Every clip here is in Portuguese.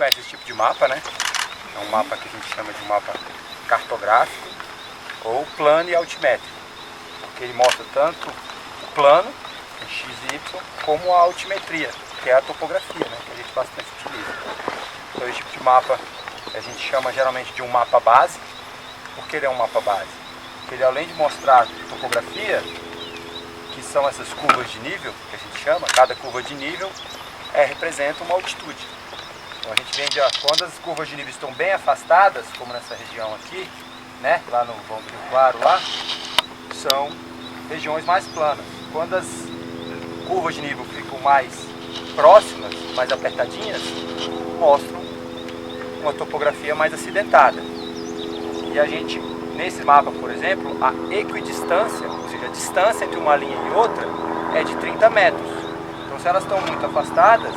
conhece esse tipo de mapa, né? É um mapa que a gente chama de mapa cartográfico ou plano e altimétrico, porque ele mostra tanto o plano, em x e y, como a altimetria, que é a topografia, né? Que a gente bastante utiliza. Então esse tipo de mapa a gente chama geralmente de um mapa base. Por que ele é um mapa base? Porque ele, além de mostrar topografia, que são essas curvas de nível, que a gente chama, cada curva de nível representa uma altitude. Então a gente vende, quando as curvas de nível estão bem afastadas, como nessa região aqui, né, lá no Vão do Rio Claro, lá, são regiões mais planas. Quando as curvas de nível ficam mais próximas, mais apertadinhas, mostram uma topografia mais acidentada. E a gente, nesse mapa, por exemplo, a equidistância, ou seja, a distância entre uma linha e outra, é de 30 metros. Então, se elas estão muito afastadas,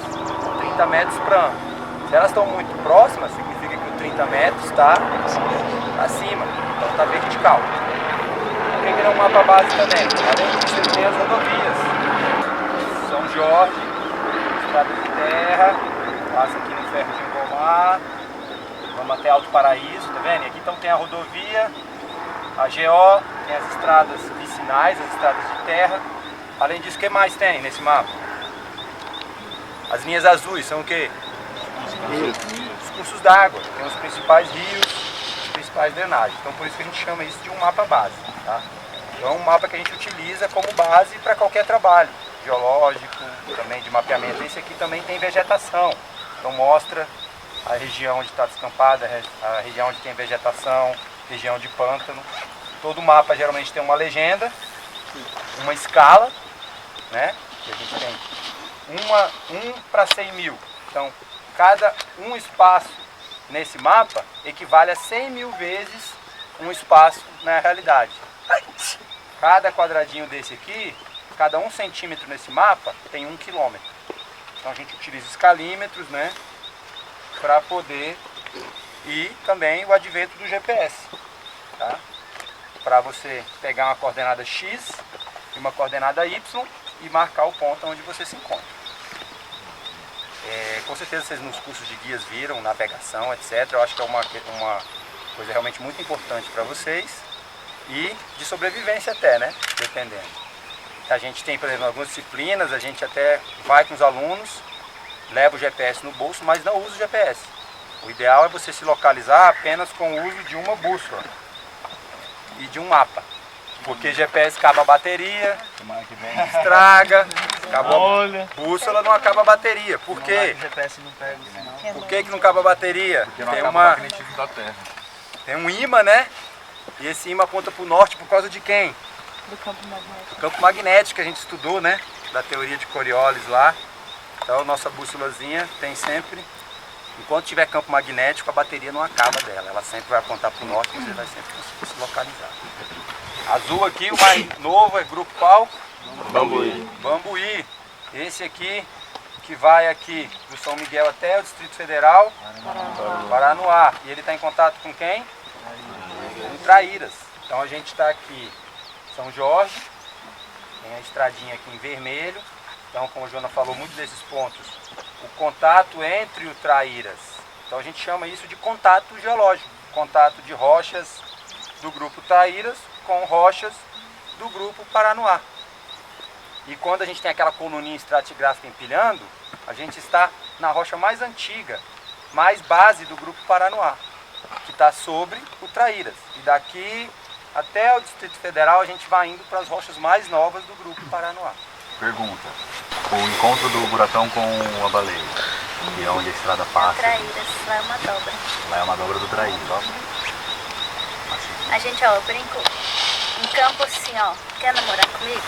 30 metros para ano. Se elas estão muito próximas, significa que o 30 metros está acima, então está vertical. Por que ele é um mapa base também? Além disso, ele tem as rodovias. São Jorge, estrada de terra, passa aqui no Ferro de Engomar, vamos até Alto Paraíso, tá vendo? E aqui então tem a rodovia, a GO, tem as estradas vicinais, as estradas de terra. Além disso, o que mais tem nesse mapa? As linhas azuis são o quê? Os cursos d'água, tem os principais rios, as principais drenagens. Então por isso que a gente chama isso de um mapa base. Tá? Então é um mapa que a gente utiliza como base para qualquer trabalho geológico, também de mapeamento. Esse aqui também tem vegetação, então mostra a região onde está descampada, a região onde tem vegetação, região de pântano. Todo mapa geralmente tem uma legenda, uma escala, né? Que a gente tem 1 para 100 mil. Então, cada um espaço nesse mapa equivale a 100 mil vezes um espaço na realidade. Cada quadradinho desse aqui, cada 1 centímetro nesse mapa tem 1 quilômetro. Então a gente utiliza escalímetros, né? Para poder, e também o advento do GPS, tá? Para você pegar uma coordenada X e uma coordenada Y e marcar o ponto onde você se encontra. Com certeza vocês nos cursos de guias viram, navegação, etc. Eu acho que é uma coisa realmente muito importante para vocês e de sobrevivência até, né? Dependendo. A gente tem, por exemplo, algumas disciplinas, a gente até vai com os alunos, leva o GPS no bolso, mas não usa o GPS. O ideal é você se localizar apenas com o uso de uma bússola e de um mapa. Porque GPS acaba a bateria, estraga, acabou a bússola, não acaba a bateria. Por quê? Por que não acaba a bateria? Tem um ímã, né? E esse ímã aponta para o norte por causa de quem? Do campo magnético. Do campo magnético que a gente estudou, né? Da teoria de Coriolis lá. Então nossa bússolazinha tem sempre, enquanto tiver campo magnético, a bateria não acaba dela. Ela sempre vai apontar para o norte e você vai sempre conseguir se localizar. Azul aqui, o mais novo é grupo qual? Bambuí. Bambuí. Esse aqui, que vai aqui do São Miguel até o Distrito Federal, Paranoá. E ele está em contato com quem? Com Traíras. Então a gente está aqui, São Jorge, tem a estradinha aqui em vermelho. Então, como a Joana falou, muitos desses pontos, o contato entre o Traíras. Então a gente chama isso de contato geológico, contato de rochas do grupo Traíras com rochas do grupo Paranoá. E quando a gente tem aquela coluninha estratigráfica empilhando, a gente está na rocha mais antiga, mais base do grupo Paranoá, que está sobre o Traíras. E daqui até o Distrito Federal a gente vai indo para as rochas mais novas do grupo Paranoá. Pergunta: o encontro do Buracão com a Baleia, que é onde a estrada passa. Traíras, lá é uma dobra. Lá é uma dobra do Traíras, ó. A gente, ó, eu brinco em campo assim, ó, quer namorar comigo?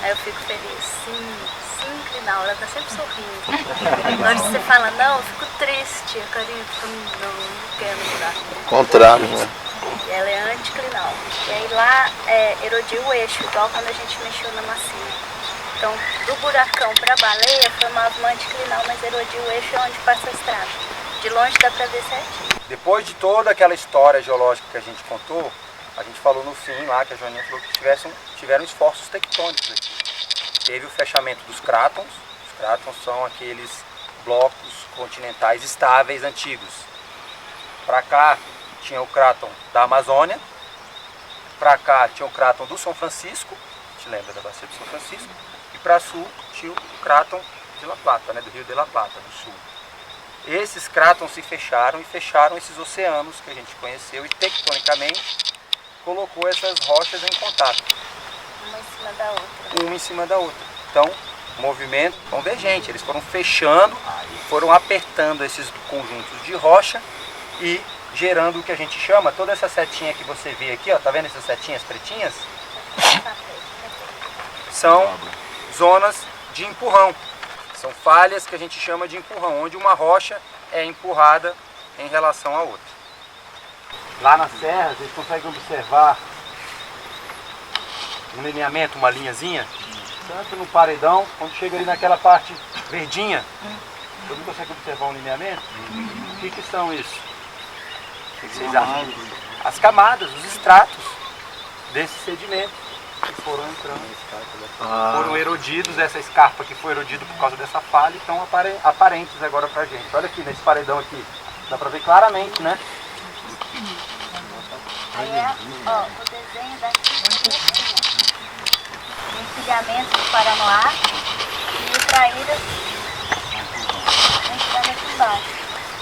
Aí eu fico feliz, sim, inclinar, ela tá sempre sorrindo. Na hora que você fala não, eu fico triste, a carinha fica, não quero namorar. Contrário, né? E ela é anticlinal. E aí lá erodiu o eixo, igual quando a gente mexeu na massinha. Então, do buracão para a baleia, formava uma anticlinal, mas erodiu o eixo onde passa a estrada. De longe dá para ver certinho. Depois de toda aquela história geológica que a gente contou, a gente falou no fim lá, que a Joaninha falou que tiveram esforços tectônicos aqui. Teve o fechamento dos crátons. Os crátons são aqueles blocos continentais estáveis antigos. Para cá tinha o cráton da Amazônia, para cá tinha o cráton do São Francisco, a gente lembra da bacia do São Francisco, e para sul tinha o cráton de La Plata, né, do Rio de La Plata, do sul. Esses crátons se fecharam e fecharam esses oceanos que a gente conheceu e tectonicamente colocou essas rochas em contato. Uma em cima da outra. Uma em cima da outra. Então, movimento convergente. Eles foram fechando, foram apertando esses conjuntos de rocha e gerando o que a gente chama, toda essa setinha que você vê aqui, ó, tá vendo essas setinhas pretinhas? São zonas de empurrão. São falhas que a gente chama de empurrão, onde uma rocha é empurrada em relação à outra. Lá na serra, vocês conseguem observar um lineamento, uma linhazinha, tanto no paredão, quando chega ali naquela parte verdinha, todo mundo consegue observar um lineamento? O que são isso? O que vocês acham? As camadas, os estratos desse sedimento que foram entrando, foram erodidos, essa escarpa que foi erodida por causa dessa falha, estão aparentes agora pra gente. Olha aqui nesse paredão aqui, dá pra ver claramente, né? Aí é, ó, o desenho daqui, o empilhamento do Paranoá e o Traíras, a gente está aqui embaixo.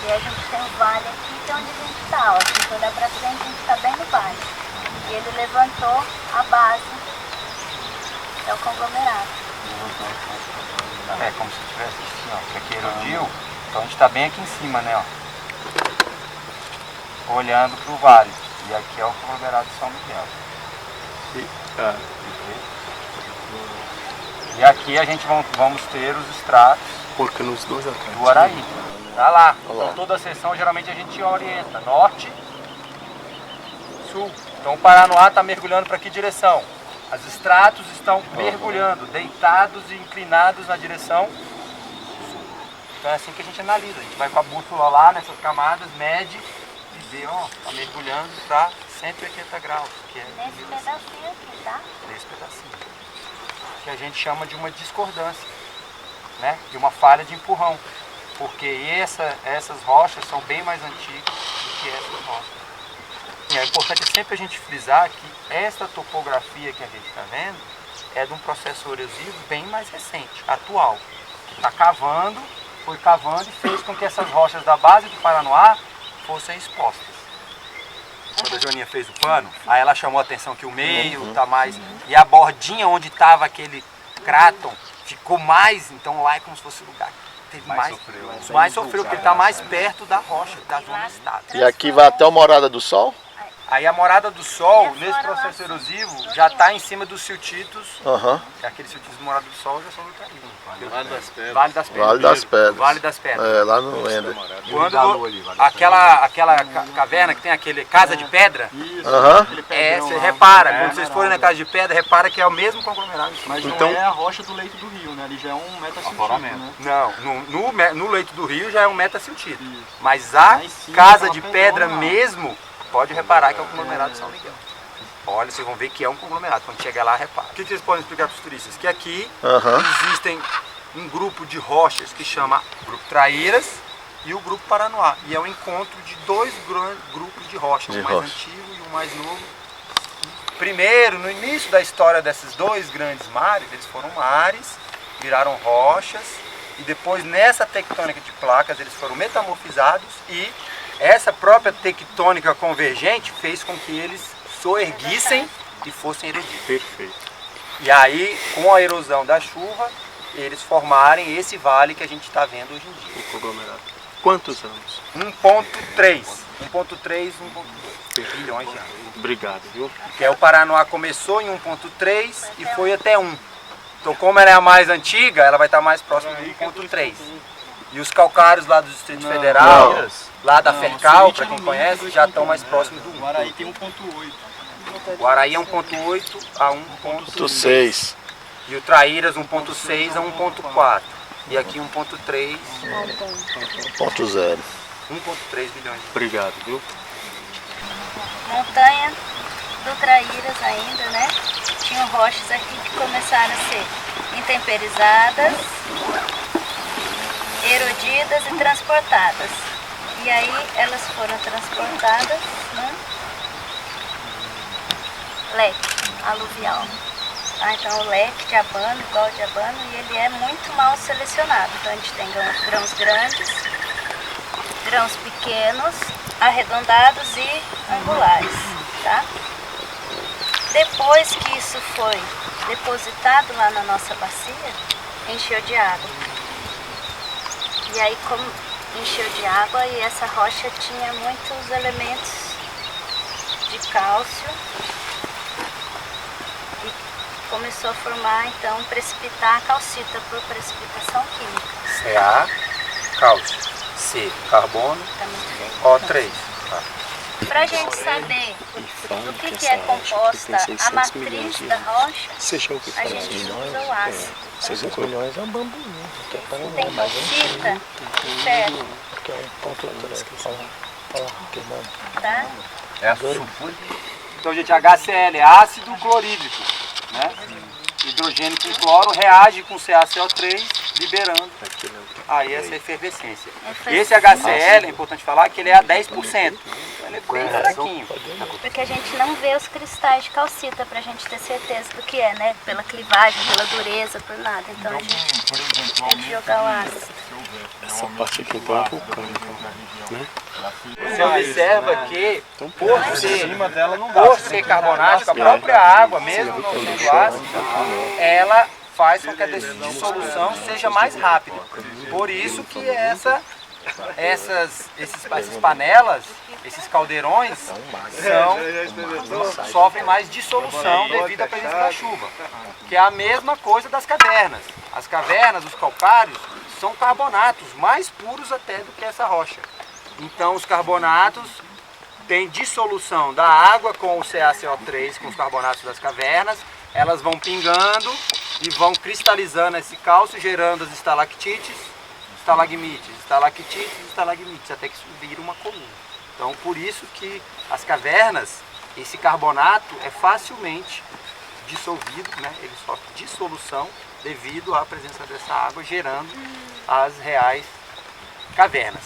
E a gente tem o vale aqui, que é onde a gente está, ó. Se olhar pra frente, a gente está bem no vale. E ele levantou a base, que é o conglomerado. É como se tivesse assim, ó, que aqui erodiu, então a gente está bem aqui em cima, né, ó, olhando para o vale. E aqui é o conglomerado de São Miguel. E aqui a gente vamos ter os estratos Porque nos dois do Araí. Tá lá. Então toda a seção geralmente a gente orienta norte, sul. Então o Paranoá está mergulhando para que direção? Os estratos estão mergulhando, deitados e inclinados na direção sul. Então é assim que a gente analisa. A gente vai com a bússola lá nessas camadas, mede e vê, ó, está mergulhando para 180 graus. Que é Nesse pedacinho aqui, tá? nesse pedacinho. Que a gente chama de uma discordância, né? De uma falha de empurrão. Porque essas rochas são bem mais antigas do que essas rochas. E é importante sempre a gente frisar que esta topografia que a gente está vendo é de um processo erosivo bem mais recente, atual. Que está cavando, foi cavando e fez com que essas rochas da base do Paranoá fossem expostas. Quando a Joaninha fez o pano, aí ela chamou a atenção que o meio está mais... E a bordinha onde estava aquele cráton ficou mais, então lá é como se fosse o lugar que teve mais sofreu, porque ele está mais perto da rocha, da zona estável. E aqui vai até a Morada do Sol? Aí a Morada do Sol, nesse processo erosivo, já está em cima dos siltitos, que aqueles siltitos de Morada do Sol já são do Caribe. Vale das Pedras. Vale das Pedras. Vale das Pedras. Vale das Pedras. É, lá no Ender. Quando aquela caverna que tem aquele casa de pedra, você repara, quando vocês forem na casa de pedra, repara que é o mesmo conglomerado. Mas Então- não é a rocha do leito do rio, né? Ali já é um metacentímetro, né? Não, no leito do rio já é um metacentímetro. Mas a Lá em cima, casa aquela de pedra pedrona lá. mesmo, pode reparar que é o conglomerado de São Miguel. Olha, vocês vão ver que é um conglomerado. Quando chegar lá, repara. O que vocês podem explicar para os turistas? Que aqui existem um grupo de rochas que chama Grupo Traíras e o Grupo Paranoá. E é o encontro de dois grupos de rochas, o mais antigo e o mais novo. Primeiro, no início da história desses dois grandes mares, eles foram mares, viraram rochas, e depois nessa tectônica de placas eles foram metamorfizados e essa própria tectônica convergente fez com que eles soerguissem e fossem erodidos. Perfeito. E aí, com a erosão da chuva, eles formarem esse vale que a gente está vendo hoje em dia. O conglomerado. Quantos anos? 1.3, 1.2 bilhões de anos. Obrigado, viu? Que é o Paranoá começou em 1.3 e foi até 1. Então, como ela é a mais antiga, ela vai estar mais próxima do 1.3. E os calcários lá do Distrito Federal, lá da Fercal, para quem conhece, já estão mais próximos do 1. O Araí tem 1.8. O Araí é 1.8 a 1.6. 6. E o Traíras 1.6 a 1.4. E aqui 1.3, 1.0. 1.3 bilhões. Obrigado, viu? Montanha do Traíras ainda, né? Tinham rochas aqui que começaram a ser intemperizadas erodidas e transportadas. E aí elas foram transportadas num leque aluvial. Tá? Então o leque de abano, igual de abano, e ele é muito mal selecionado. Então a gente tem grãos grandes, grãos pequenos, arredondados e angulares. Tá? Depois que isso foi depositado lá na nossa bacia, encheu de água. E aí, como encheu de água, e essa rocha tinha muitos elementos de cálcio, e começou a formar, então, precipitar a calcita por precipitação química. Ca, cálcio. C, carbono. Tá muito feio. O3. Tá. Para a gente saber do que é composta a matriz da rocha, a gente usa o ácido. 600 milhões é um bambuinho. Tem calcita, ferro, Que é um ponto queimando. tá? É a sulfúrica. Então, gente, HCl é ácido clorídrico, né? Hidrogênio com cloro reage com CaCO3, liberando aí essa efervescência. Esse HCl, é importante falar que ele é a 10%. Então ele é bem fraquinho. Porque a gente não vê os cristais de calcita pra gente ter certeza do que é, né? Pela clivagem, pela dureza, por nada. Então a gente tem que jogar o ácido. Essa parte aqui então é vulcânica, né? Você observa que por ser carbonático, a própria água, mesmo não sendo ácida, ela faz com que a dissolução seja mais rápida. Por isso que essas panelas, esses caldeirões, sofrem mais dissolução devido à presença da chuva. Que é a mesma coisa das cavernas. As cavernas, os calcários, são carbonatos mais puros até do que essa rocha. Então os carbonatos têm dissolução da água com o CaCO3, com os carbonatos das cavernas, elas vão pingando e vão cristalizando esse cálcio, gerando as estalactites, estalagmites, estalagmites, até que isso vira uma coluna. Então por isso que as cavernas, esse carbonato é facilmente dissolvido, né? Ele sofre dissolução devido à presença dessa água, gerando as reais cavernas.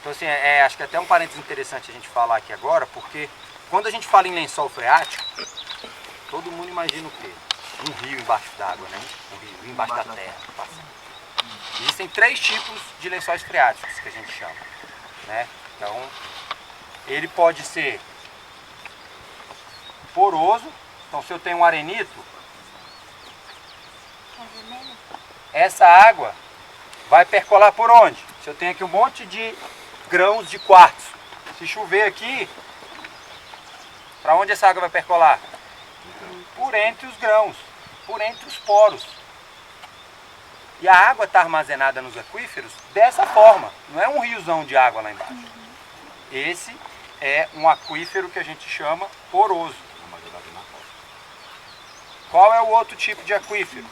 Então assim, acho que até um parênteses interessante a gente falar aqui agora, porque quando a gente fala em lençol freático, todo mundo imagina o quê? Um rio embaixo d'água, né? Um rio embaixo da terra. Existem 3 tipos de lençóis freáticos que a gente chama, né? Então, ele pode ser poroso. Então, se eu tenho um arenito, essa água vai percolar por onde? Se eu tenho aqui um monte de grãos de quartzo, se chover aqui, para onde essa água vai percolar? Por entre os grãos, por entre os poros. E a água está armazenada nos aquíferos dessa forma. Não é um riozão de água lá embaixo. Esse é um aquífero que a gente chama poroso. Qual é o outro tipo de aquífero?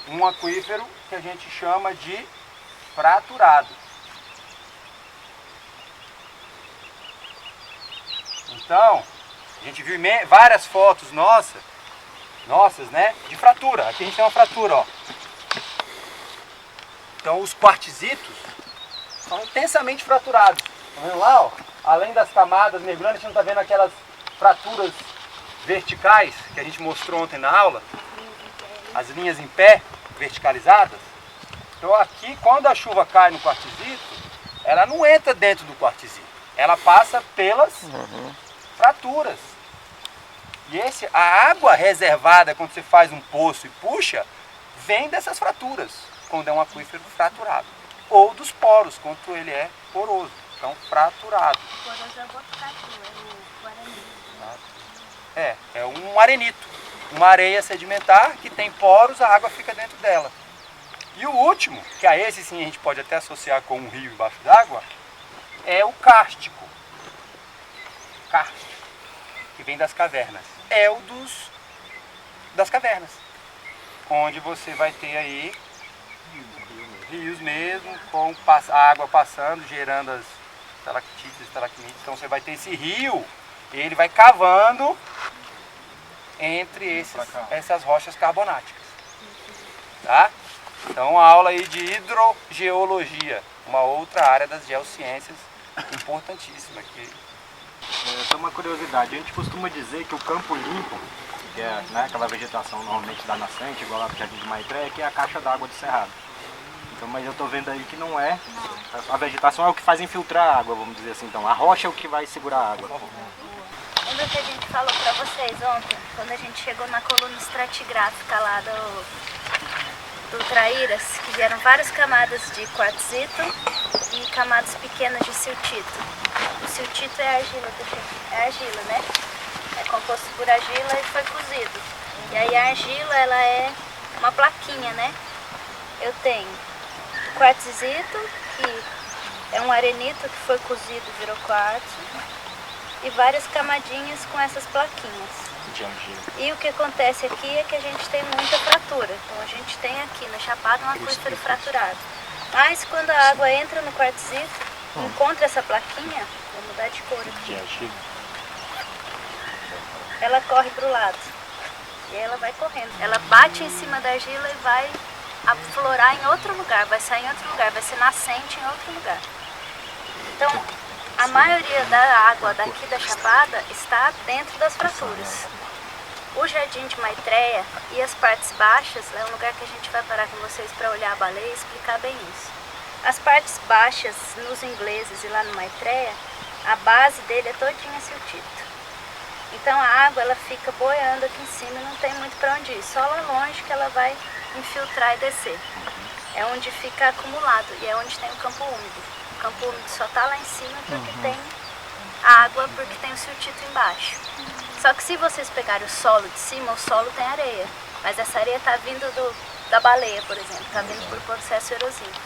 Um aquífero que a gente chama de fraturado. Então, a gente viu várias fotos nossas, né, de fratura. Aqui a gente tem uma fratura, ó. Então os quartzitos são intensamente fraturados. Tá vendo lá, ó? Além das camadas mergulhando, a gente não está vendo aquelas fraturas verticais que a gente mostrou ontem na aula, as linhas em pé, verticalizadas. Então aqui, quando a chuva cai no quartzito, ela não entra dentro do quartzito, ela passa pelas fraturas. E a água reservada, quando você faz um poço e puxa, vem dessas fraturas, quando é um aquífero fraturado. Ou dos poros, quando ele é poroso. Então, fraturado. Poroso é o botucatu, é o arenito. É um arenito. Uma areia sedimentar que tem poros, a água fica dentro dela. E o último, que a esse sim a gente pode até associar com um rio embaixo d'água, é o kárstico. Kárstico, que vem das cavernas. É o das cavernas. Onde você vai ter aí rios mesmo, com a água passando, gerando as estalactites, estalagmites. Então você vai ter esse rio, ele vai cavando entre essas rochas carbonáticas. Tá? Então, a aula aí de hidrogeologia, uma outra área das geociências importantíssima aqui. Só uma curiosidade, a gente costuma dizer que o campo limpo, que é, né, aquela vegetação normalmente da nascente, igual lá no Jardim de Maitreya, que é a caixa d'água do cerrado. Então, mas eu estou vendo aí que não é. A vegetação é o que faz infiltrar a água, vamos dizer assim. Então, a rocha é o que vai segurar a água. Lembra que a gente falou pra vocês ontem, quando a gente chegou na coluna estratigráfica lá do Traíras, que vieram várias camadas de quartzito e camadas pequenas de siltito. O siltito é argila, né? É composto por argila e foi cozido. E aí a argila, ela é uma plaquinha, né? Eu tenho o quartzito, que é um arenito que foi cozido e virou quartzo, e várias camadinhas com essas plaquinhas. E o que acontece aqui é que a gente tem muita fratura. Então a gente tem aqui na Chapada um aquífero fraturado. Mas quando a água entra no quartzito, encontra essa plaquinha, vou mudar de cor aqui, ela corre para o lado. E aí ela vai correndo. Ela bate em cima da argila e vai aflorar em outro lugar, vai sair em outro lugar, vai ser nascente em outro lugar. Então, a maioria da água daqui da Chapada está dentro das fraturas. O Jardim de Maitreya e as partes baixas é um lugar que a gente vai parar com vocês para olhar a baleia e explicar bem isso. As partes baixas, nos ingleses e lá no Maitreya, a base dele é todinha siltito. Então a água ela fica boiando aqui em cima e não tem muito para onde ir. Só lá longe que ela vai infiltrar e descer. É onde fica acumulado e é onde tem o campo úmido. O campo úmido só está lá em cima porque tem água, porque tem o siltito embaixo. Só que se vocês pegarem o solo de cima, o solo tem areia. Mas essa areia está vindo da baleia, por exemplo, está vindo por processo erosivo.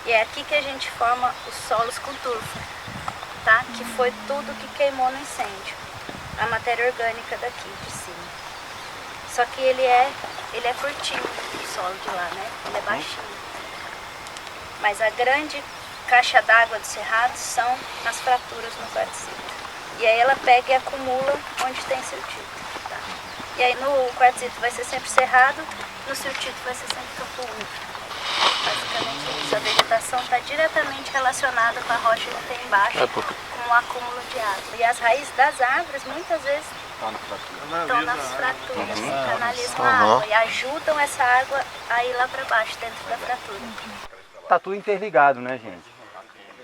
E é aqui que a gente forma os solos com turfa, tá? Que foi tudo que queimou no incêndio. A matéria orgânica daqui, de cima. Só que ele é curtinho, o solo de lá, né? Ele é baixinho. Mas a grande caixa d'água do cerrado são as fraturas no quartzito. E aí ela pega e acumula onde tem siltito. Tá? E aí no quartzito vai ser sempre cerrado, no siltito vai ser sempre campo úmido. Basicamente isso. A vegetação está diretamente relacionada com a rocha que tem embaixo, com o acúmulo de água. E as raízes das árvores muitas vezes estão nas fraturas, canalizam a água e ajudam essa água a ir lá para baixo, dentro da fratura. Está tudo interligado, né, gente?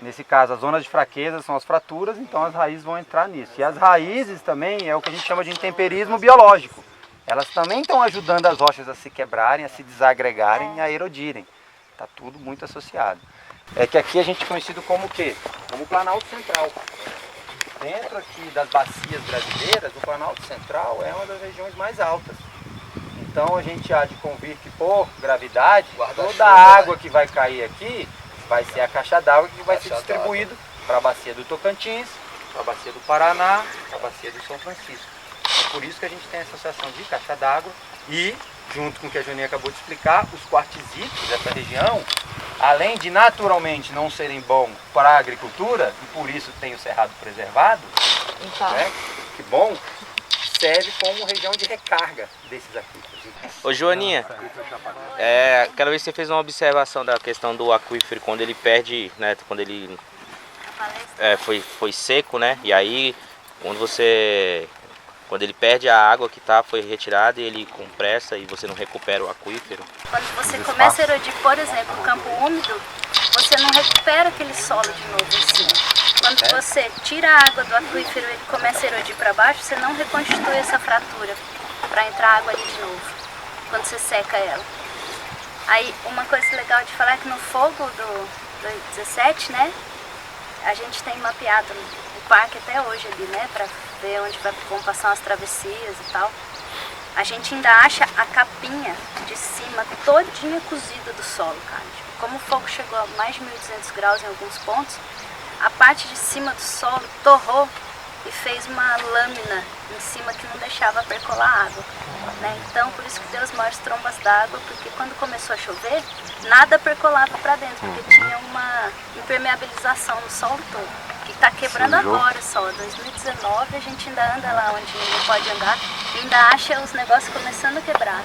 Nesse caso, as zonas de fraqueza são as fraturas, então as raízes vão entrar nisso. E as raízes também é o que a gente chama de intemperismo biológico. Elas também estão ajudando as rochas a se quebrarem, a se desagregarem e a erodirem. Está tudo muito associado. É que aqui a gente é conhecido como o quê? Como o Planalto Central. Dentro aqui das bacias brasileiras, o Planalto Central é uma das regiões mais altas. Então a gente há de convir que por gravidade, toda a água que vai cair aqui vai ser a caixa d'água que vai ser distribuído para a bacia do Tocantins, para a bacia do Paraná, para a bacia do São Francisco. É por isso que a gente tem a associação de caixa d'água e, junto com o que a Joaninha acabou de explicar, os quartzitos dessa região, além de naturalmente não serem bons para a agricultura, e por isso tem o cerrado preservado, né, que bom, serve como região de recarga desses aquíferos. Ô Joaninha, aquela vez você fez uma observação da questão do aquífero quando ele perde, né, quando ele foi seco, né, e aí quando ele perde a água que foi retirada e ele compressa e você não recupera o aquífero. Quando você começa a erodir, por exemplo, o campo úmido, você não recupera aquele solo de novo em cima. Quando você tira a água do aquífero e ele começa a erodir para baixo, você não reconstitui essa fratura para entrar água ali de novo, quando você seca ela. Aí, uma coisa legal de falar é que no fogo do 17, né, a gente tem mapeado o parque até hoje ali, né, para ver onde vão passar as travessias e tal. A gente ainda acha a capinha de cima todinha cozida do solo, cara. Como o fogo chegou a mais de 1200 graus em alguns pontos, a parte de cima do solo torrou e fez uma lâmina em cima que não deixava percolar água, né? Então, por isso que deu as maiores trombas d'água, porque quando começou a chover, nada percolava para dentro, porque tinha uma impermeabilização no solo todo, que está quebrando agora só. 2019 a gente ainda anda lá onde ninguém pode andar e ainda acha os negócios começando a quebrar.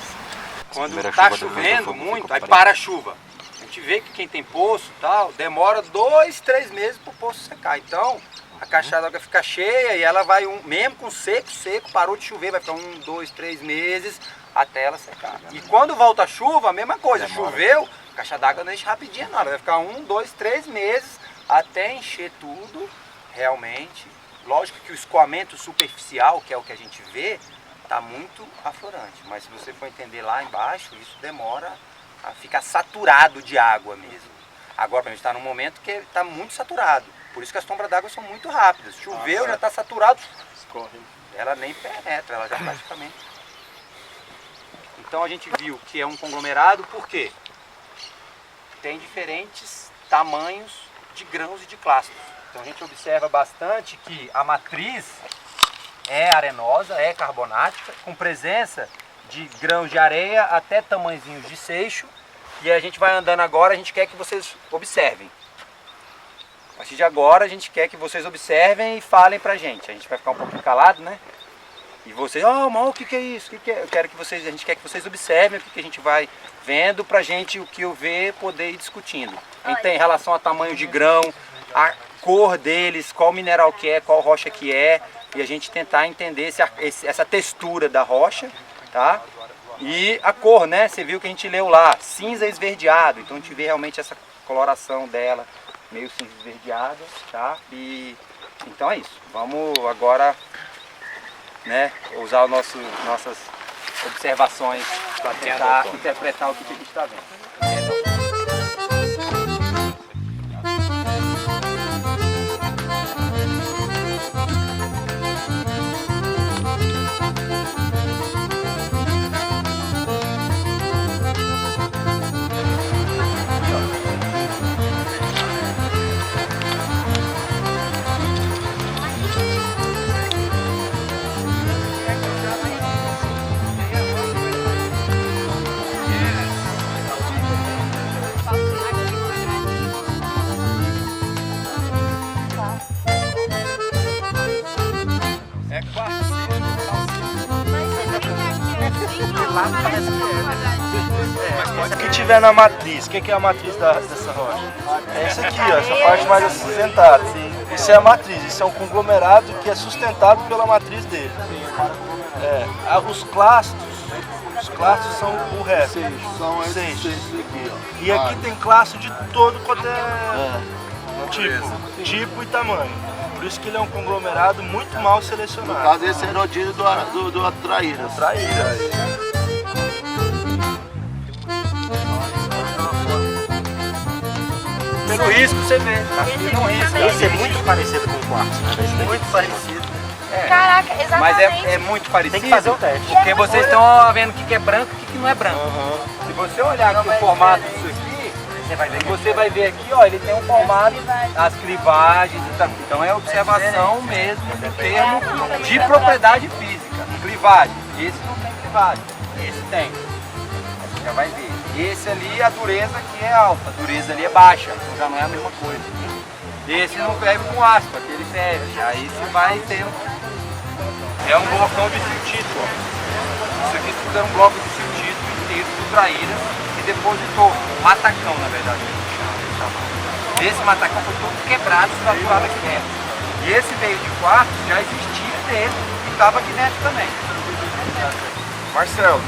Quando está chovendo muito, aí para a chuva. A gente vê que quem tem poço e tal, demora 2, 3 meses para o poço secar. Então, a caixa d'água fica cheia e ela vai, mesmo com seco, parou de chover, vai ficar 1, 2, 3 meses até ela secar. E quando volta a chuva, a mesma coisa, choveu, a caixa d'água não enche rapidinho nada, vai ficar 1, 2, 3 meses até encher tudo realmente. Lógico que o escoamento superficial, que é o que a gente vê, está muito aflorante, mas se você for entender lá embaixo, isso demora a ficar saturado de água mesmo. Agora a gente está num momento que está muito saturado, por isso que as sombras d'água são muito rápidas. Choveu, já está saturado, ela nem penetra, ela já praticamente. Então a gente viu que é um conglomerado, por quê? Tem diferentes tamanhos de grãos e de clastos. Então a gente observa bastante que a matriz é arenosa, é carbonática, com presença de grãos de areia até tamanhozinhos de seixo. E a gente vai andando agora, a gente quer que vocês observem. A partir de agora a gente quer que vocês observem e falem pra gente. A gente vai ficar um pouquinho calado, né? E vocês, mas o que é isso? O que é? Eu quero que vocês, a gente quer que vocês observem o que a gente vai vendo pra gente, o que eu ver, poder ir discutindo. Em relação a tamanho de grão, a cor deles, qual mineral que é, qual rocha que é. E a gente tentar entender essa textura da rocha, tá? E a cor, né? Você viu que a gente leu lá, cinza esverdeado. Então a gente vê realmente essa coloração dela, meio cinza esverdeada, tá? E então é isso. Vamos agora, né, usar nossas observações para tentar interpretar o que a gente está vendo. O que tiver na matriz, o que é a matriz dessa rocha? É isso aqui, ó, essa parte mais acinzentada. Isso é a matriz, isso é um conglomerado que é sustentado pela matriz dele. Os clastos são o resto. São esses aqui, ó. E aqui tem clasto de todo quanto é tipo e tamanho. Por isso que ele é um conglomerado muito mal selecionado. No caso, esse é erodílio do Traíra. Pelo risco você vê, tá? Não risco. Esse é muito parecido com o quartzo, né? Muito parecido. Caraca, exatamente. Mas é muito parecido. Tem que fazer o teste. Porque vocês estão vendo o que é branco e o que não é branco. Se você olhar aqui o formato disso aqui, você vai ver aqui, ó, ele tem um formato, as clivagens, então é observação mesmo do termo de propriedade física. Clivagem. Esse não tem clivagem, esse tem. Você já vai ver. Esse ali, a dureza aqui é alta, a dureza ali é baixa, então já não é a mesma coisa. Esse não ferve com ácido, aquele ferve. Aí você vai ter é um blocão de siltito, ó. Isso aqui tudo é um bloco de siltito inteiro do Traíra que depositou, matacão na verdade. Esse matacão foi todo quebrado e fraturado aqui dentro. E esse veio de quartzo já existia dentro e estava aqui dentro também. Marcelo,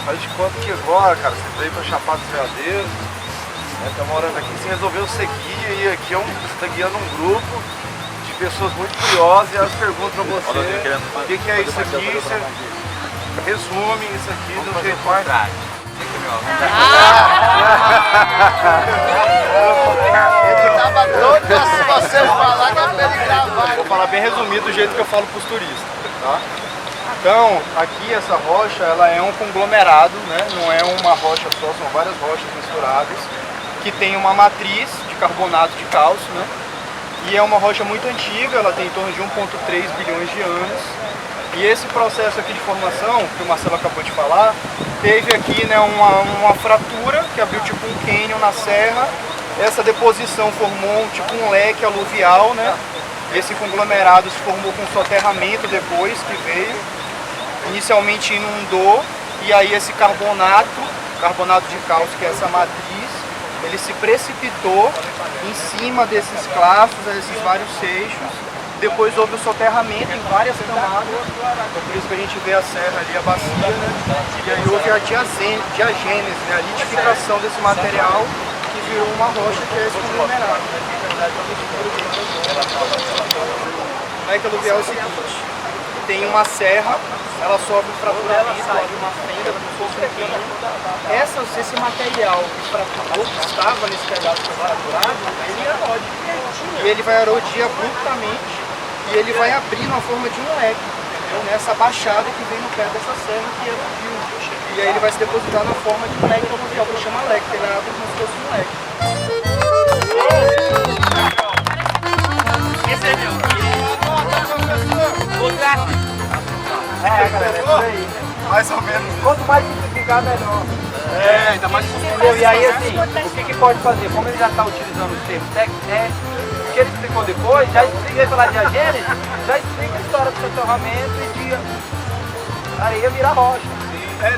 faz de conta que agora, cara, você veio pra Chapada dos Veadeiros, né, tá morando aqui, você resolveu seguir e aqui você tá guiando um grupo de pessoas muito curiosas e elas perguntam pra você o que é isso aqui, você resume isso aqui do jeito mais... Ele tava doido pra você falar que é pra ele gravar. Vou falar bem resumido do jeito que eu falo pros turistas, tá? Então, aqui essa rocha, ela é um conglomerado, né? Não é uma rocha só, são várias rochas misturadas, que tem uma matriz de carbonato de cálcio, né? E é uma rocha muito antiga, ela tem em torno de 1,3 bilhões de anos. E esse processo aqui de formação, que o Marcelo acabou de falar, teve aqui, né, uma fratura que abriu tipo um cânion na serra. Essa deposição formou tipo um leque aluvial, né? Esse conglomerado se formou com soterramento depois que veio. Inicialmente inundou e aí esse carbonato carbonato de cálcio, que é essa matriz, ele se precipitou em cima desses clastros, desses vários seixos. Depois houve o soterramento em várias camadas, então por isso que a gente vê a serra ali, a bacia, né? E aí houve a diagênese, né? A litificação desse material, que virou uma rocha que é esse conglomerado. A eca aluvial é o seguinte: tem uma serra, ela sofre fraturamento, abre uma fenda, como se fosse um pino. Esse material que fraturou, que estava nesse pedaço fraturado, ele erode. E ele vai erodir abruptamente e ele vai abrir na forma de um leque, entendeu? Nessa baixada que vem no pé dessa serra que erodiu. E aí ele vai se depositar na forma de um leque aluvial, que chama leque, ele abre como se fosse um leque. Esse é meu. Galera, é isso aí. Mais ou menos. Quanto mais simplificar, melhor. Ainda mais Entendeu? E aí, assim, o que pode fazer? Como ele já está utilizando os termos técnicos, o que ele explicou depois, já explica, falar de diagênese, já explica a história do soterramento e de areia virar rocha.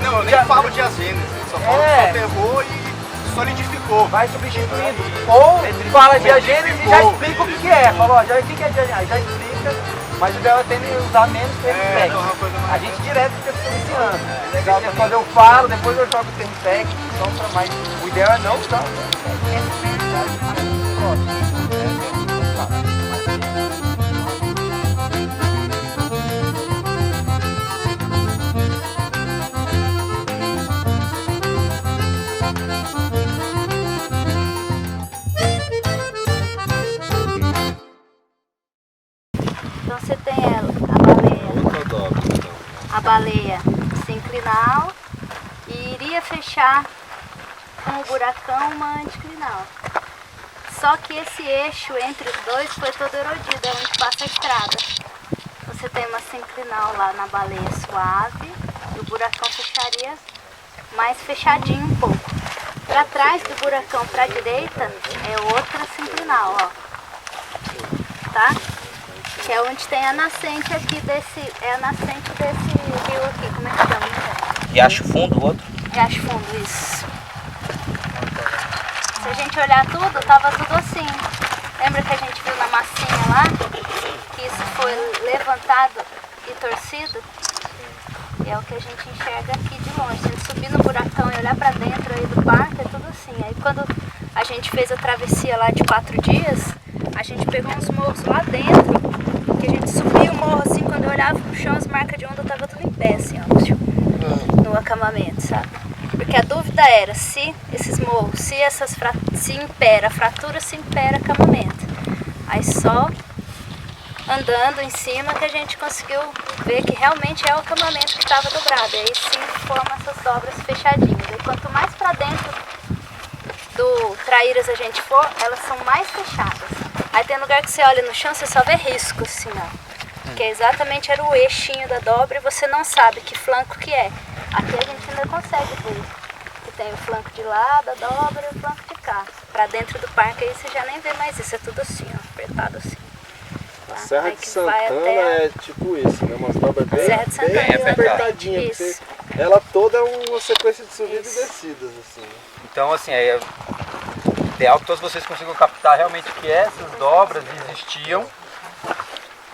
Não, eu nem falo de diagênese, só falo que soterrou e solidificou. Vai substituindo. Ou fala de diagênese e já explica o que é. Falou, ó, o que é diagênese? Já explica, mas o ideal é ter usar menos termos técnicos. A gente direto fica se iniciando. Legal, quando eu falo, depois eu jogo o termo técnico, então, mas o ideal é não usar. Então você tem a baleia sinclinal e iria fechar com o buracão uma anticlinal. Só que esse eixo entre os dois foi todo erodido, é onde passa a estrada. Você tem uma sinclinal lá na baleia suave e o buracão fecharia mais fechadinho um pouco. Para trás do buracão, para a direita, é outra sinclinal, ó. Tá? Que é onde tem a nascente aqui desse, é a nascente desse rio aqui, como é que chama? Riacho Fundo, o outro? Riacho Fundo, isso. Se a gente olhar tudo, tava tudo assim. Lembra que a gente viu na massinha lá? Que isso foi levantado e torcido? E é o que a gente enxerga aqui de longe. Se a gente subir no buracão e olhar pra dentro aí do parque, é tudo assim. Aí quando a gente fez a travessia lá de 4 dias, a gente pegou uns morros lá dentro, que a gente subia o morro assim, quando eu olhava pro chão, as marcas de onda tava tudo em pé, assim, ó, no acamamento, sabe? Porque a dúvida era se esses morros, se impera, a fratura se impera acamamento. Aí só andando em cima que a gente conseguiu ver que realmente é o acamamento que estava dobrado. E aí sim forma essas dobras fechadinhas. E quanto mais para dentro do traíras a gente for, elas são mais fechadas. Aí tem lugar que você olha no chão, você só vê risco assim, ó. Que exatamente era o eixinho da dobra e você não sabe que flanco que é. Aqui a gente ainda consegue ver que tem o flanco de lá da dobra e o flanco de cá. Pra dentro do parque aí você já nem vê mais isso, é tudo assim, ó, apertado assim. A Serra de Santana é tipo isso, né? Umas dobras bem, Serra de Santana, bem apertadinhas. Ela toda é uma sequência de subidas e descidas, assim. Então, assim, é ideal que todos vocês consigam captar realmente que essas dobras existiam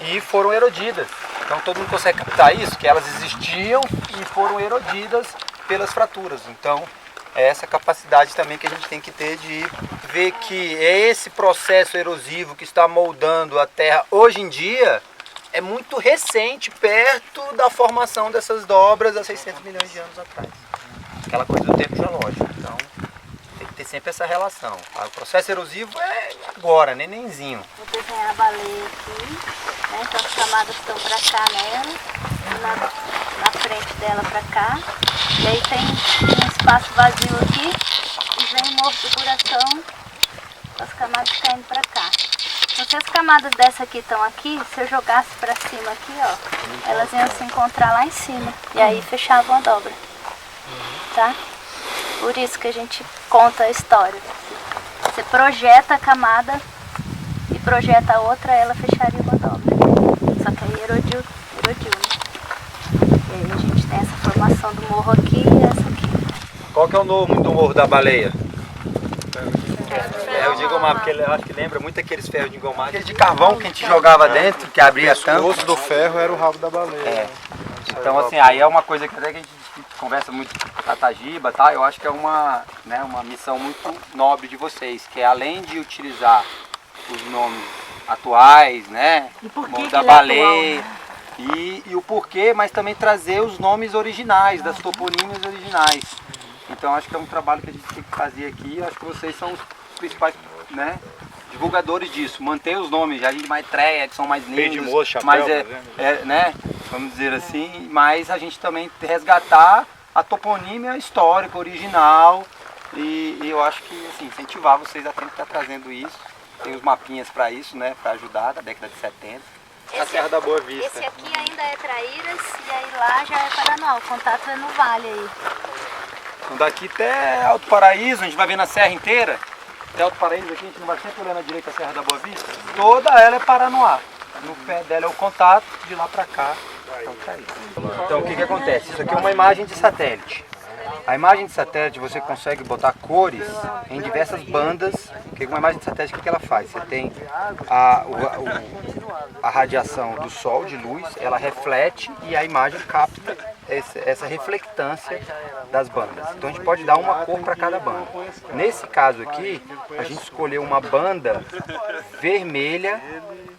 e foram erodidas. Então todo mundo consegue captar isso, que elas existiam e foram erodidas pelas fraturas. Então é essa capacidade também que a gente tem que ter de ver que esse processo erosivo que está moldando a Terra hoje em dia é muito recente, perto da formação dessas dobras há 600 milhões de anos atrás. Aquela coisa do tempo geológico. Então tem que ter sempre essa relação. O processo erosivo é agora, nenenzinho. Vou desenhar a baleia aqui, né? Então as camadas estão para cá nela, na frente dela para cá. E aí tem um espaço vazio aqui e vem o morro do buracão com as camadas caindo para cá. Então se as camadas dessa aqui estão aqui, se eu jogasse para cima aqui, ó, elas iam se encontrar lá em cima. E aí fechavam a dobra. Tá? Por isso que a gente conta a história. Você projeta a camada e projeta a outra, ela fecharia uma dobra. Só que aí erodiu, né? E aí a gente tem essa formação do morro aqui e essa aqui. Qual que é o nome do Morro da Baleia? É o de engomar, porque eu acho que lembra muito aqueles ferros de engomar. Aquele de carvão que a gente jogava dentro, que abria tanto. O osso do ferro era o rabo da baleia. É. Então assim, aí é uma coisa que até que a gente conversa muito com a Tajiba, tá? Eu acho que é uma missão muito nobre de vocês, que é além de utilizar os nomes atuais, né? Morro da Baleia, e o porquê, mas também trazer os nomes originais, das toponímias originais. Então acho que é um trabalho que a gente tem que fazer aqui. Acho que vocês são os principais, né, divulgadores disso. Manter os nomes, Jardim de Maitreya, Edson mais lindos, mas né, vamos dizer assim, mas a gente também resgatar a toponímia histórica, original, e eu acho que assim, incentivar vocês a sempre estar trazendo isso. Tem os mapinhas para isso, né, para ajudar, da década de 70. A Serra da Boa Vista. Esse aqui ainda é Traíras e aí lá já é Paraná. O contato é no vale aí. Então daqui até Alto Paraíso, a gente vai ver na serra inteira. Até Alto Paraíso aqui, a gente não vai sempre olhando à direita a Serra da Boa Vista. Toda ela é Paranoá. No pé dela é o contato, de lá para cá é o Traíras. Então o que acontece? Isso aqui é uma imagem de satélite. A imagem de satélite você consegue botar cores em diversas bandas, porque uma imagem de satélite o que ela faz? Você tem a radiação do sol, de luz, ela reflete e a imagem capta essa reflectância das bandas. Então a gente pode dar uma cor para cada banda. Nesse caso aqui, a gente escolheu uma banda vermelha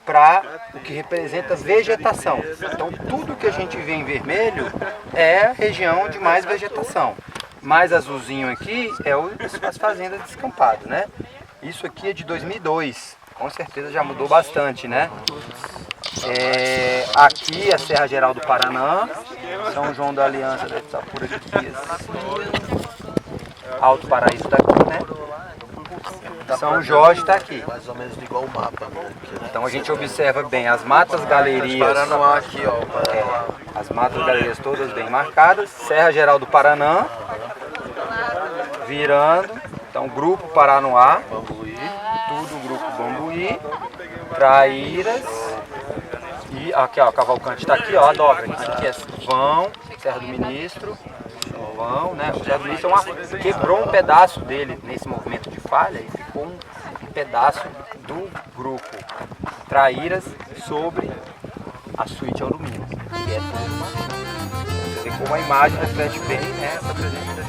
para o que representa vegetação. Então tudo que a gente vê em vermelho é região de mais vegetação. Mais azulzinho aqui é as fazendas descampadas, né? Isso aqui é de 2002, com certeza já mudou bastante, né? Aqui a Serra Geral do Paraná, São João da Aliança deve estar por aqui, Alto Paraíso está aqui, né? São Jorge está aqui. Mais ou menos igual o mapa, né? Então a gente observa bem as matas galerias. Paranoá aqui, ó. As matas galerias todas bem marcadas. Serra Geral do Paraná. Virando. Então Grupo Paranoá. Tudo Grupo Bambuí. Traíras. E aqui, ó, Cavalcante está aqui, ó, a dobra. Aqui é Vão, Serra do Ministro. Vão, né? O Serra do Ministro quebrou um pedaço dele nesse movimento de falha e ficou um pedaço do grupo Traíras sobre a suíte alumínio. Que é tudo uma... Você vê como a imagem reflete bem, né, essa presença da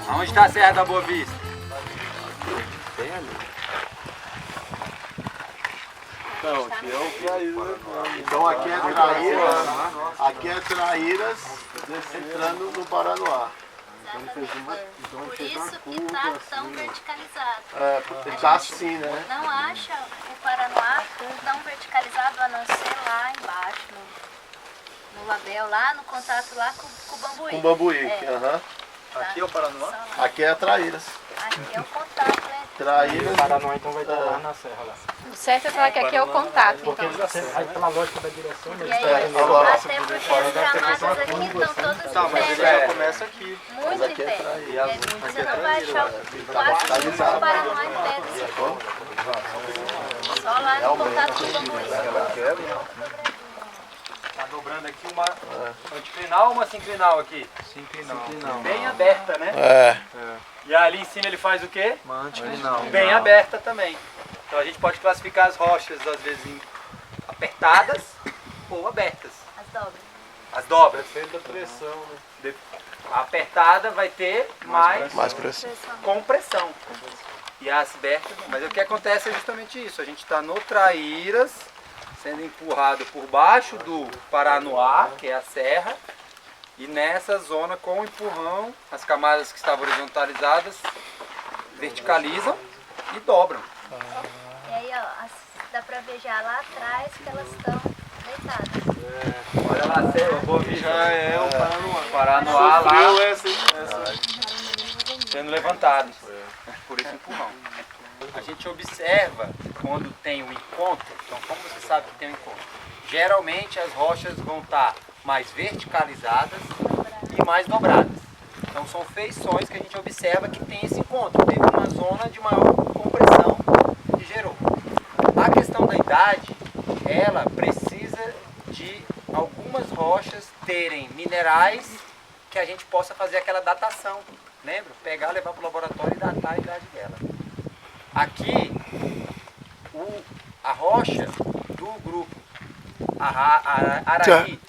Aonde está a Serra da Boa Vista? Bem ali. Não, aqui é o Traíras. Então aqui é Traíras, aqui é Traíras entrando no Paranoá. Por isso que está tão verticalizado. É, porque tá assim, né? Não acha o Paranoá tão verticalizado a não ser lá embaixo, no Label, lá no contato lá com o Bambuí. Com o Bambuí, aham. Aqui é o Paranoá? Aqui é Traíras. Aqui é o contato, né? Traíras. O Paranoá então vai estar lá na serra lá. O certo é falar que aqui é o contato, então. Aí pela lógica da direção, E aí, até porque as gramadas aqui estão todas em pé. Começa aqui. Muito em pé. Você não vai achar quase o Paranoá em pé desse jeito. Só lá no contato com o Bambuí. Tá dobrando aqui uma anticlinal ou uma sinclinal aqui? Sinclinal. Bem aberta, né? E ali em cima ele faz o quê? Uma anticlinal. Bem aberta também. Então a gente pode classificar as rochas, às vezes, em apertadas ou abertas. As dobras. As dobras. Depende da pressão, né? A apertada vai ter mais pressão. compressão. E as abertas, mas o que acontece é justamente isso. A gente está no Traíras, sendo empurrado por baixo do Paranoá, que é a serra, e nessa zona com o empurrão, as camadas que estavam horizontalizadas verticalizam e dobram. E aí, ó, dá pra ver já lá atrás que elas estão deitadas. Olha lá a serra, Boa Vista. Já é o Paranoá. Paranoá lá Sofreu essa sendo levantados por esse empurrão. A gente observa quando tem um encontro, então como você sabe que tem um encontro? Geralmente as rochas vão estar mais verticalizadas e mais dobradas. Então são feições que a gente observa que tem esse encontro, teve uma zona de maior compressão que gerou. A questão da cidade, ela precisa de algumas rochas terem minerais que a gente possa fazer aquela datação. Lembra? Pegar, levar para o laboratório e datar a idade dela. Aqui, a rocha do grupo Araí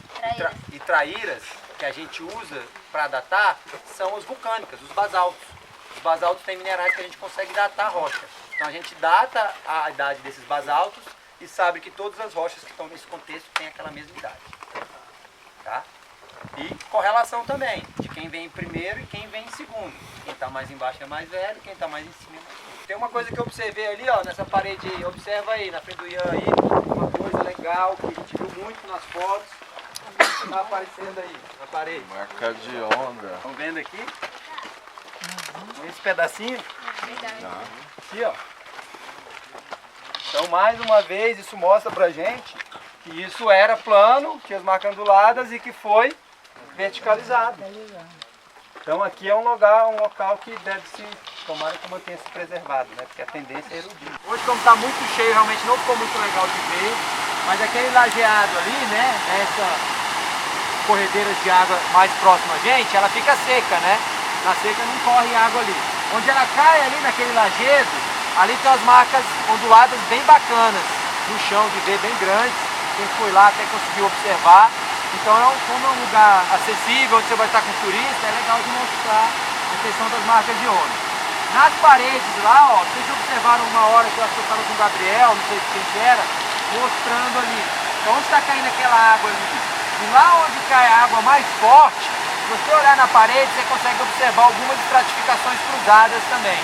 e Traíras, que a gente usa para datar, são as vulcânicas, os basaltos. Os basaltos têm minerais que a gente consegue datar a rocha. Então a gente data a idade desses basaltos e sabe que todas as rochas que estão nesse contexto têm aquela mesma idade. Tá? E correlação também, de quem vem em primeiro e quem vem em segundo. Quem está mais embaixo é mais velho, quem está mais em cima é mais velho. Tem uma coisa que eu observei ali, ó, nessa parede aí, observa aí, na frente do Ian aí, uma coisa legal que a gente viu muito nas fotos. Está aparecendo aí, na parede. Marca de onda. Estão vendo aqui? Esse pedacinho? Aqui, ó. Então, mais uma vez, isso mostra pra gente que isso era plano, tinha as marcas onduladas e que foi verticalizado. Então, aqui é um local que deve se, tomara que mantenha-se preservado, né? Porque a tendência é erudir. Hoje, como está muito cheio, realmente não ficou muito legal de ver, mas aquele lajeado ali, né? Essa corredeiras de água mais próxima a gente, ela fica seca, né? Na seca não corre água ali. Onde ela cai ali naquele lajedo, ali tem as marcas onduladas bem bacanas no chão, de ver, bem grandes. Quem foi lá até conseguiu observar. Então, como é um lugar acessível, onde você vai estar com turista, é legal de mostrar a questão das marcas de onda. Nas paredes lá, ó, vocês observaram uma hora que eu acho que eu estava com o Gabriel, não sei quem que era, mostrando ali. Então, onde está caindo aquela água ali? E lá onde cai a água mais forte, se você olhar na parede, você consegue observar algumas estratificações cruzadas também.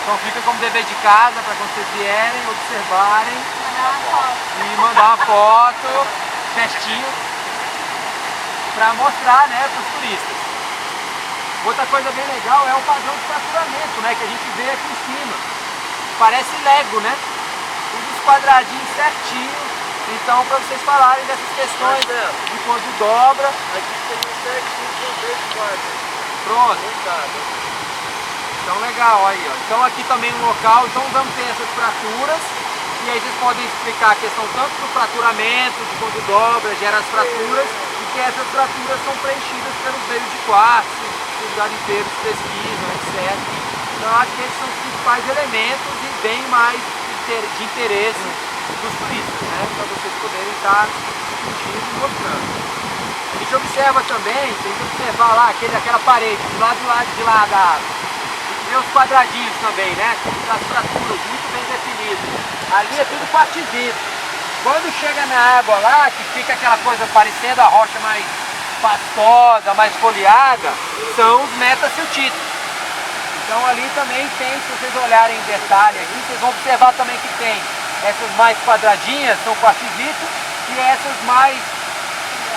Então fica como dever de casa para quando vocês vierem, observarem e mandar uma foto pertinho para mostrar, né, para os turistas. Outra coisa bem legal é o padrão de fraturamento, né, que a gente vê aqui em cima. Parece Lego, né? Todos os quadradinhos certinhos. Então, para vocês falarem dessas questões de quando dobra. Aqui tem um certinho com 2 quartos. Pronto. Então, legal aí, ó. Então, aqui também um local, então vamos ter essas fraturas. E aí vocês podem explicar a questão tanto do fraturamento, de quando dobra, gera as fraturas, e que essas fraturas são preenchidas pelos veios de quartzo, que os garimpeiros pesquisam, etc. Então, acho que esses são os principais elementos e bem mais de interesse dos turistas, né? Para vocês poderem estar discutindo e mostrando. A gente observa também, tem que observar lá aquela parede, do lado de lá da água. A gente vê os quadradinhos também, né? As fraturas muito bem definidas. Ali é tudo quartzito. Quando chega na água lá, que fica aquela coisa parecendo a rocha mais pastosa, mais folheada, são os metasiltitos. Então ali também tem, se vocês olharem em detalhe aqui, vocês vão observar também que tem essas mais quadradinhas, são quartzitos, e essas mais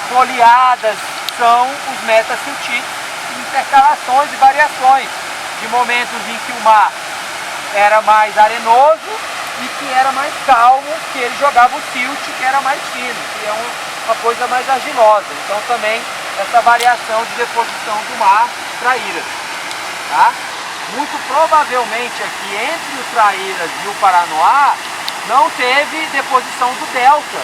folheadas são os metasiltitos, intercalações e variações de momentos em que o mar era mais arenoso e que era mais calmo, que ele jogava o silt, que era mais fino, que é uma coisa mais argilosa. Então também essa variação de deposição do mar Traíras, tá? Muito provavelmente aqui entre o Traíras e o Paranoá não teve deposição do delta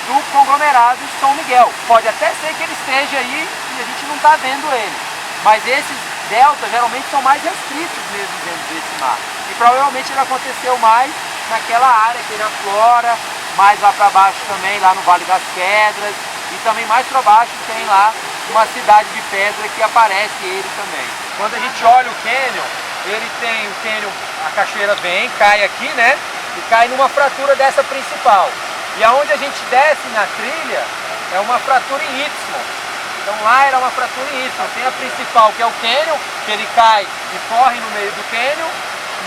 do conglomerado de São Miguel. Pode até ser que ele esteja aí e a gente não está vendo ele, mas esses deltas geralmente são mais restritos mesmo dentro desse mar. E provavelmente ele aconteceu mais naquela área que ele aflora, mais lá para baixo também, lá no Vale das Pedras, e também mais para baixo tem lá uma cidade de pedra que aparece ele também. Quando a gente olha o cânion, ele tem o cânion, a cachoeira vem, cai aqui, né? E cai numa fratura dessa principal. E aonde a gente desce na trilha é uma fratura em Y. Então lá era uma fratura em Y. Tem a principal, que é o cânion, que ele cai e corre no meio do cânion.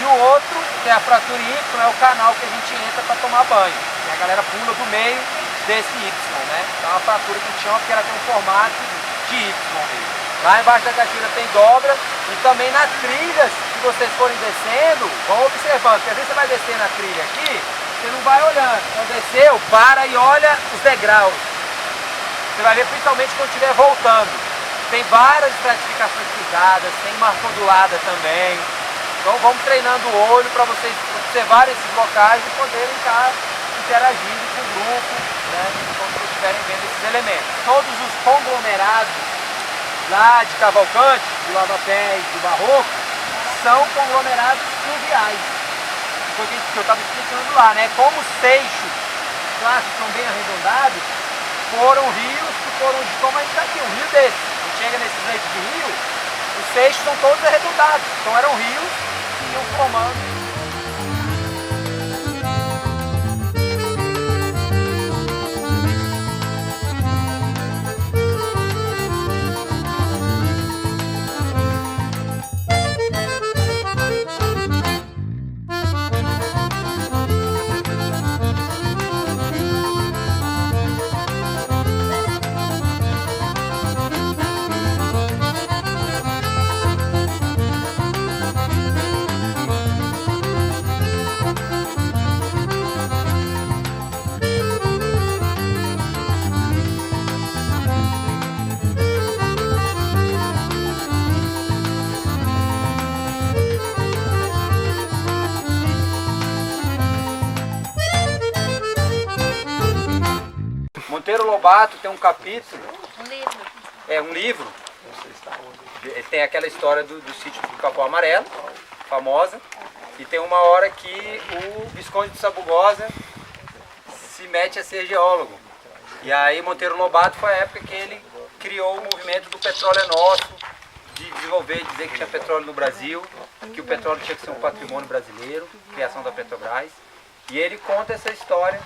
E o outro, que é a fratura em Y, é o canal que a gente entra para tomar banho. E a galera pula do meio desse Y, né? Então é uma fratura que a gente chama porque ela tem um formato de Y mesmo. Lá embaixo da cachoeira tem dobra e também nas trilhas, se vocês forem descendo, vão observando, porque às vezes você vai descer na trilha aqui, você não vai olhando. Então desceu, para e olha os degraus. Você vai ver principalmente quando estiver voltando. Tem várias estratificações cruzadas, tem marca ondulada também. Então vamos treinando o olho para vocês observarem esses locais e poderem estar interagindo com o grupo, né, quando vocês estiverem vendo esses elementos. Todos os conglomerados lá de Cavalcante, do Lava-Pés, do Barroco, são conglomerados fluviais. Foi o que eu estava explicando lá, né? Como os seixos clássicos são bem arredondados, foram rios que foram, como a gente está aqui, um rio desse. A gente chega nesses leitos de rio, os seixos são todos arredondados. Então eram rios que iam formando. Monteiro Lobato tem um capítulo, um livro, ele tem aquela história do sítio do Capão Amarelo, famosa, e tem uma hora que o Visconde de Sabugosa se mete a ser geólogo. E aí Monteiro Lobato foi a época que ele criou o movimento do petróleo é nosso, de desenvolver, dizer que tinha petróleo no Brasil, que o petróleo tinha que ser um patrimônio brasileiro, criação da Petrobras. E ele conta essa história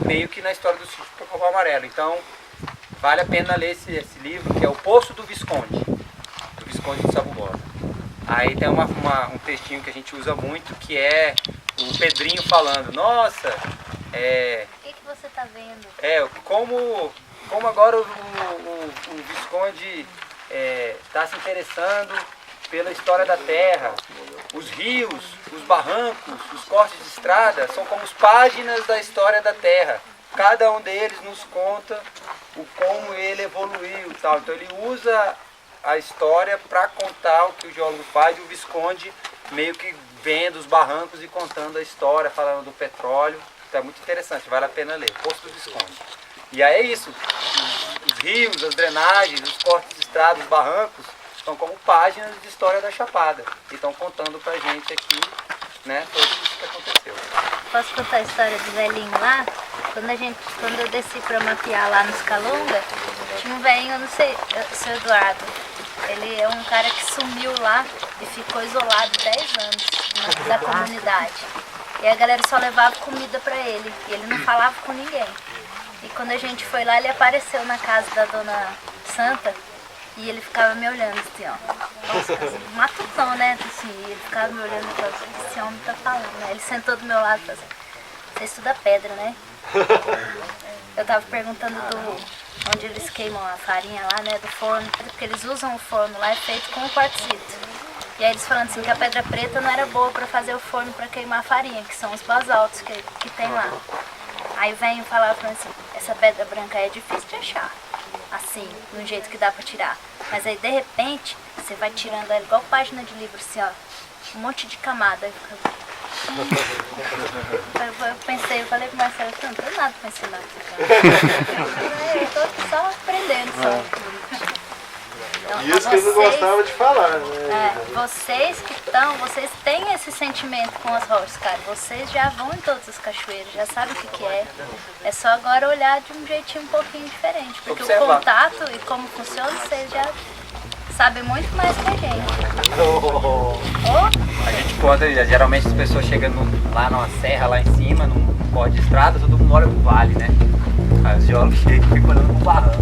meio que na história do sítio do Capão Amarelo. Então, vale a pena ler esse livro, que é O Poço do Visconde de Sabugosa. Aí tem um textinho que a gente usa muito, que é o Pedrinho falando, nossa, O que você está vendo? Como agora o Visconde está se interessando pela história da terra. Os rios, os barrancos, os cortes de estrada são como as páginas da história da terra. Cada um deles nos conta como ele evoluiu e tal. Então ele usa a história para contar o que o geólogo faz, e o Visconde meio que vendo os barrancos e contando a história, falando do petróleo. Então é muito interessante, vale a pena ler. Poço do Visconde. E aí é isso, os rios, as drenagens, os cortes de estrada, os barrancos, são como páginas de história da Chapada. E estão contando pra gente aqui, né, tudo isso que aconteceu. Posso contar a história do velhinho lá? Quando eu desci pra mapear lá nos Calunga, tinha um velhinho, eu não sei, o seu Eduardo. Ele é um cara que sumiu lá e ficou isolado 10 anos da comunidade. E a galera só levava comida pra ele, e ele não falava com ninguém. E quando a gente foi lá, ele apareceu na casa da Dona Santa, e ele ficava me olhando assim, ó. Nossa, matutão, né? Assim, e ele ficava me olhando e falava, o que esse homem tá falando, né? Ele sentou do meu lado e falou assim, você estuda pedra, né? Eu tava perguntando onde eles queimam a farinha lá, né? Do forno, porque eles usam o forno lá, é feito com quartzito. E aí eles falando assim que a pedra preta não era boa pra fazer o forno pra queimar a farinha, que são os basaltos que tem lá. Aí vem falar assim, essa pedra branca é difícil de achar, assim, de um jeito que dá pra tirar. Mas aí de repente, você vai tirando ela igual página de livro, assim, ó, um monte de camada. Aí fica... eu falei pro Marcelo, eu não tenho nada pra ensinar aqui. Eu tô aqui só aprendendo só. Então, Isso que eu não gostava de falar, né? Vocês têm esse sentimento com as rochas, cara. Vocês já vão em todas as cachoeiras, já sabem o que é. É só agora olhar de um jeitinho um pouquinho diferente. Porque o contato e como funciona, vocês já sabem muito mais que a gente. A gente conta, geralmente as pessoas chegam lá numa serra, lá em cima, num corte de estrada, todo mundo olha pro vale, né? Aí os geólogos chegam e ficam olhando pro barranco.